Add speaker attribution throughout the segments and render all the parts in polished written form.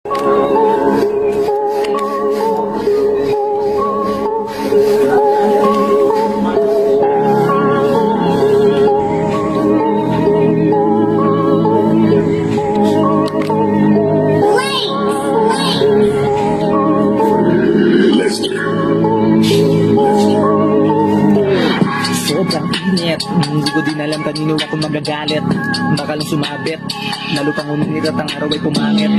Speaker 1: Sobrang init, hindi ko din alam kanino ako magagalit. Baka lang sumabit, lalo pang uminit at ang araw ay pumangit.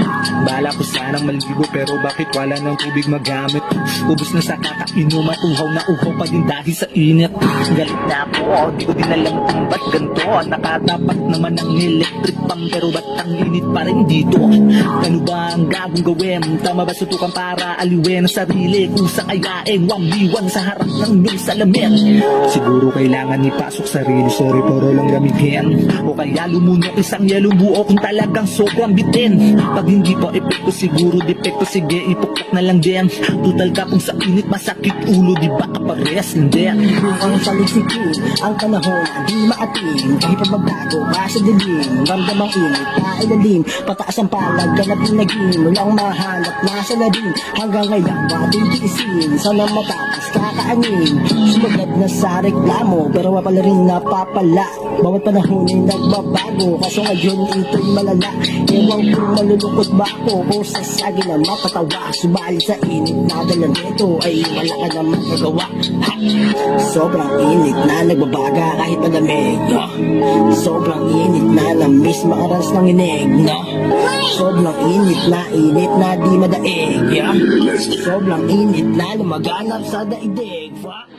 Speaker 1: Bala ko sanang maligo pero bakit wala ng tubig magamit? Ubus na sa kakainom at uhaw pa din dahil sa init. Galit na ako, di ko din alam kung ba't ganito. Nakatapat naman ang electric pump pero ba't ang init pa rin dito? Ano ba ang gagong gawin? Tama ba sutukan para aliwin ang sarili? Kung sa kayain, 1v1 sa harap ng may salamin. Siguro kailangan ipasok sarili, sorry pero lang gamitin. O kaya lumunok isang yelong buo kung talagang sobrang bitin. Pag hindi pa epekto siguro defekto, sige ipukpok na lang din. Tutal ka kung sa init masakit ulo, di ba kapares? Hindi.
Speaker 2: Ang saliksikin, ang panahon di maatim. Kahit pa magbago ka sa dilim, ramdamang init na ilalim. Pataas ang palag, ganap yung naging walang mahanap na sa labing. Hanggang ngayon bating tiisin, sana matapos kakaanin. Sumagat na sa reklamo, pero wala rin napapala. Bawat panahon ay nagbabago, kaso ngayon ito'y malala. Ewan kung malulungkot ba ako o sasagi na mapatawa. Sumali sa init na dala nito ay wala ka naman magawa. Sobrang init na nagbabaga kahit malamig, no? Sobrang init na namiss makaras ng inig, no? Sobrang init na di madaig, yeah? Sobrang init na lumaganap sa daigdig, fuck.